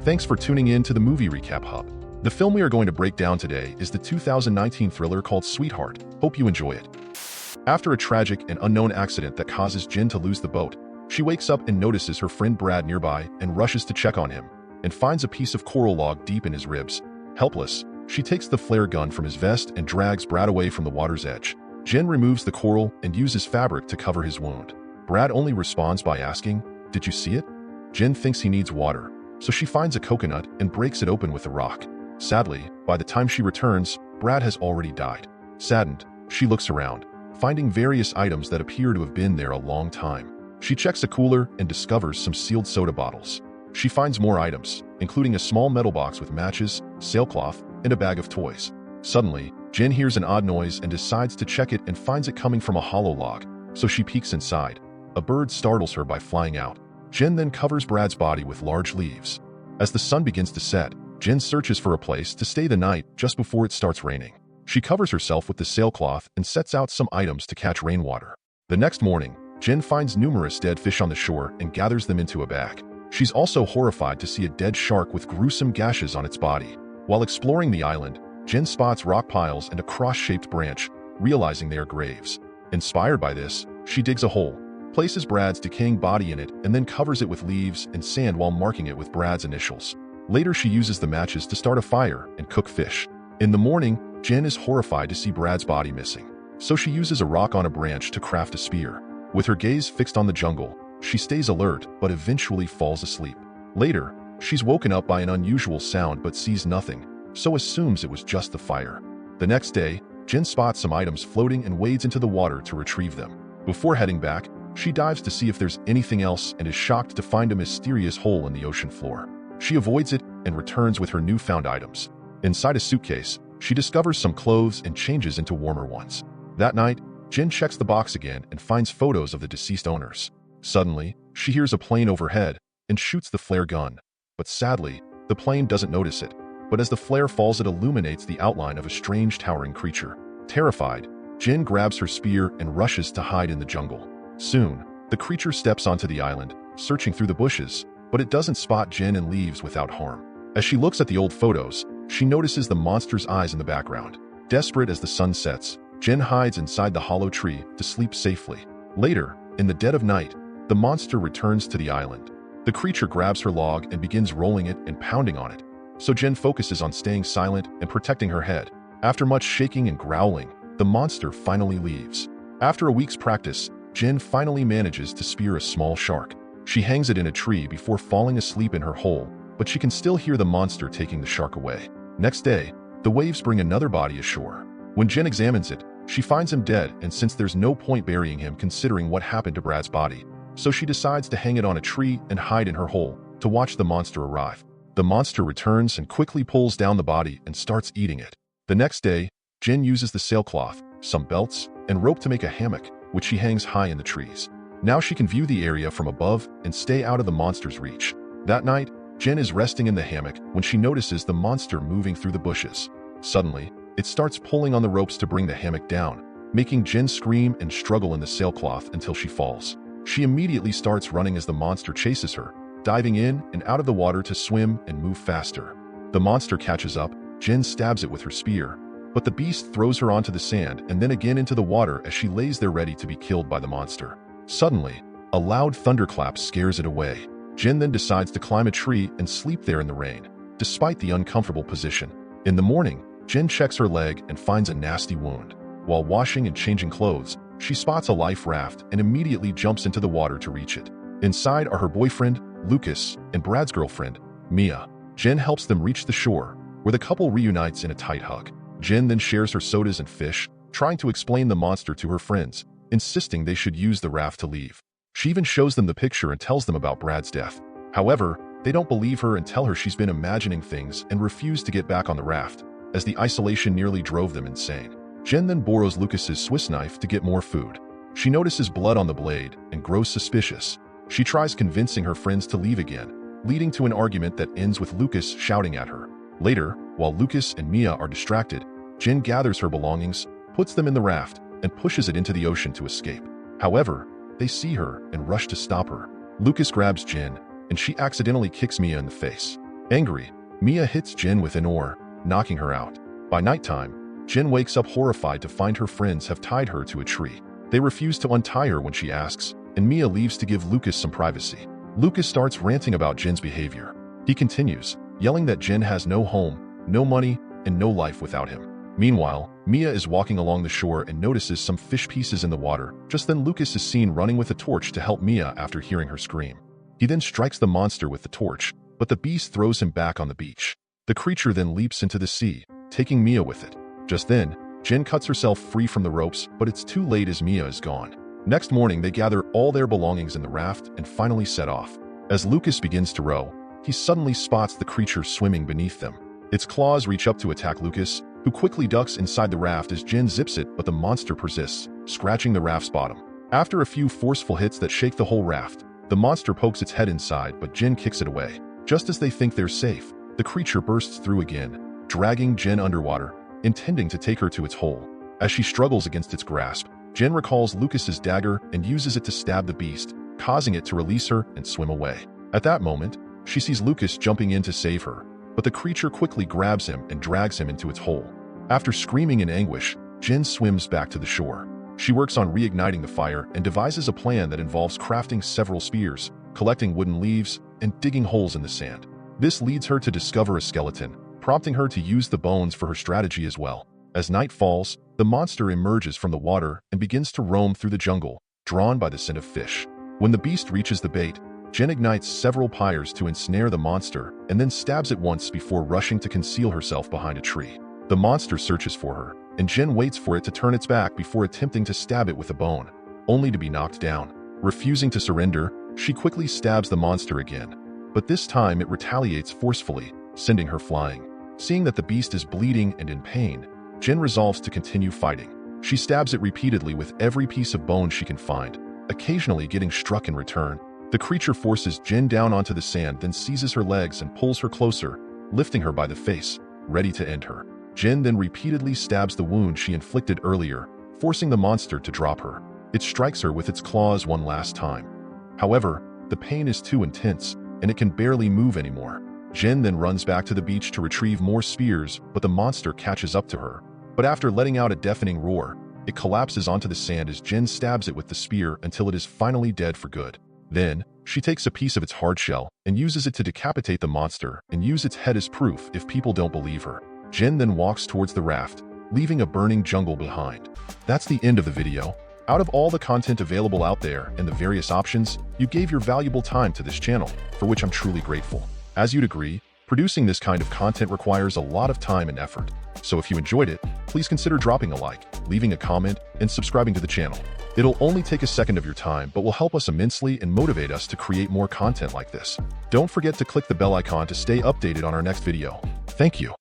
Thanks for tuning in to the Movie Recap Hub. The film we are going to break down today is the 2019 thriller called Sweetheart. Hope you enjoy it. After a tragic and unknown accident that causes Jin to lose the boat, she wakes up and notices her friend Brad nearby and rushes to check on him, and finds a piece of coral log deep in his ribs. Helpless, she takes the flare gun from his vest and drags Brad away from the water's edge. Jin removes the coral and uses fabric to cover his wound. Brad only responds by asking, "Did you see it?" Jin thinks he needs water, so she finds a coconut and breaks it open with a rock. Sadly, by the time she returns, Brad has already died. Saddened, she looks around, finding various items that appear to have been there a long time. She checks a cooler and discovers some sealed soda bottles. She finds more items, including a small metal box with matches, sailcloth, and a bag of toys. Suddenly, Jin hears an odd noise and decides to check it and finds it coming from a hollow log, so she peeks inside. A bird startles her by flying out. Jin then covers Brad's body with large leaves. As the sun begins to set, Jin searches for a place to stay the night just before it starts raining. She covers herself with the sailcloth and sets out some items to catch rainwater. The next morning, Jin finds numerous dead fish on the shore and gathers them into a bag. She's also horrified to see a dead shark with gruesome gashes on its body. While exploring the island, Jin spots rock piles and a cross-shaped branch, realizing they are graves. Inspired by this, she digs a hole, places Brad's decaying body in it, and then covers it with leaves and sand while marking it with Brad's initials. Later, she uses the matches to start a fire and cook fish. In the morning, Jin is horrified to see Brad's body missing, so she uses a rock on a branch to craft a spear. With her gaze fixed on the jungle, she stays alert but eventually falls asleep. Later, she's woken up by an unusual sound but sees nothing, so assumes it was just the fire. The next day, Jin spots some items floating and wades into the water to retrieve them. Before heading back, she dives to see if there's anything else and is shocked to find a mysterious hole in the ocean floor. She avoids it and returns with her newfound items. Inside a suitcase, she discovers some clothes and changes into warmer ones. That night, Jin checks the box again and finds photos of the deceased owners. Suddenly, she hears a plane overhead and shoots the flare gun. But sadly, the plane doesn't notice it. But as the flare falls, it illuminates the outline of a strange towering creature. Terrified, Jin grabs her spear and rushes to hide in the jungle. Soon, the creature steps onto the island, searching through the bushes, but it doesn't spot Jin and leaves without harm. As she looks at the old photos, she notices the monster's eyes in the background. Desperate as the sun sets, Jin hides inside the hollow tree to sleep safely. Later, in the dead of night, the monster returns to the island. The creature grabs her log and begins rolling it and pounding on it. So Jin focuses on staying silent and protecting her head. After much shaking and growling, the monster finally leaves. After a week's practice, Jin finally manages to spear a small shark. She hangs it in a tree before falling asleep in her hole, but she can still hear the monster taking the shark away. Next day, the waves bring another body ashore. When Jin examines it, she finds him dead, and since there's no point burying him considering what happened to Brad's body, so she decides to hang it on a tree and hide in her hole to watch the monster arrive. The monster returns and quickly pulls down the body and starts eating it. The next day, Jin uses the sailcloth, some belts, and rope to make a hammock, which she hangs high in the trees. Now she can view the area from above and stay out of the monster's reach. That night, Jin is resting in the hammock when she notices the monster moving through the bushes. Suddenly, it starts pulling on the ropes to bring the hammock down, making Jin scream and struggle in the sailcloth until she falls. She immediately starts running as the monster chases her, diving in and out of the water to swim and move faster. The monster catches up, Jin stabs it with her spear, but the beast throws her onto the sand and then again into the water as she lays there ready to be killed by the monster. Suddenly, a loud thunderclap scares it away. Jin then decides to climb a tree and sleep there in the rain, despite the uncomfortable position. In the morning, Jin checks her leg and finds a nasty wound. While washing and changing clothes, she spots a life raft and immediately jumps into the water to reach it. Inside are her boyfriend, Lucas, and Brad's girlfriend, Mia. Jin helps them reach the shore, where the couple reunites in a tight hug. Jin then shares her sodas and fish, trying to explain the monster to her friends, insisting they should use the raft to leave. She even shows them the picture and tells them about Brad's death. However, they don't believe her and tell her she's been imagining things and refuse to get back on the raft, as the isolation nearly drove them insane. Jin then borrows Lucas's Swiss knife to get more food. She notices blood on the blade and grows suspicious. She tries convincing her friends to leave again, leading to an argument that ends with Lucas shouting at her. Later, while Lucas and Mia are distracted, Jin gathers her belongings, puts them in the raft, and pushes it into the ocean to escape. However, they see her and rush to stop her. Lucas grabs Jin, and she accidentally kicks Mia in the face. Angry, Mia hits Jin with an oar, knocking her out. By nighttime, Jin wakes up horrified to find her friends have tied her to a tree. They refuse to untie her when she asks, and Mia leaves to give Lucas some privacy. Lucas starts ranting about Jin's behavior. He continues, yelling that Jin has no home, no money, and no life without him. Meanwhile, Mia is walking along the shore and notices some fish pieces in the water. Just then Lucas is seen running with a torch to help Mia after hearing her scream. He then strikes the monster with the torch, but the beast throws him back on the beach. The creature then leaps into the sea, taking Mia with it. Just then, Jin cuts herself free from the ropes, but it's too late as Mia is gone. Next morning, they gather all their belongings in the raft and finally set off. As Lucas begins to row, he suddenly spots the creature swimming beneath them. Its claws reach up to attack Lucas, who quickly ducks inside the raft as Jin zips it, but the monster persists, scratching the raft's bottom. After a few forceful hits that shake the whole raft, the monster pokes its head inside, but Jin kicks it away. Just as they think they're safe, the creature bursts through again, dragging Jin underwater, intending to take her to its hole. As she struggles against its grasp, Jin recalls Lucas's dagger and uses it to stab the beast, causing it to release her and swim away. At that moment, she sees Lucas jumping in to save her, but the creature quickly grabs him and drags him into its hole. After screaming in anguish, Jin swims back to the shore. She works on reigniting the fire and devises a plan that involves crafting several spears, collecting wooden leaves, and digging holes in the sand. This leads her to discover a skeleton, prompting her to use the bones for her strategy as well. As night falls, the monster emerges from the water and begins to roam through the jungle, drawn by the scent of fish. When the beast reaches the bait, Jin ignites several pyres to ensnare the monster and then stabs it once before rushing to conceal herself behind a tree. The monster searches for her, and Jin waits for it to turn its back before attempting to stab it with a bone, only to be knocked down. Refusing to surrender, she quickly stabs the monster again, but this time it retaliates forcefully, sending her flying. Seeing that the beast is bleeding and in pain, Jin resolves to continue fighting. She stabs it repeatedly with every piece of bone she can find, occasionally getting struck in return. The creature forces Jin down onto the sand, then seizes her legs and pulls her closer, lifting her by the face, ready to end her. Jin then repeatedly stabs the wound she inflicted earlier, forcing the monster to drop her. It strikes her with its claws one last time. However, the pain is too intense, and it can barely move anymore. Jin then runs back to the beach to retrieve more spears, but the monster catches up to her. But after letting out a deafening roar, it collapses onto the sand as Jin stabs it with the spear until it is finally dead for good. Then, she takes a piece of its hard shell and uses it to decapitate the monster and use its head as proof if people don't believe her. Jin then walks towards the raft, leaving a burning jungle behind. That's the end of the video. Out of all the content available out there and the various options, you gave your valuable time to this channel, for which I'm truly grateful. As you'd agree, producing this kind of content requires a lot of time and effort. So if you enjoyed it, please consider dropping a like, leaving a comment, and subscribing to the channel. It'll only take a second of your time, but will help us immensely and motivate us to create more content like this. Don't forget to click the bell icon to stay updated on our next video. Thank you.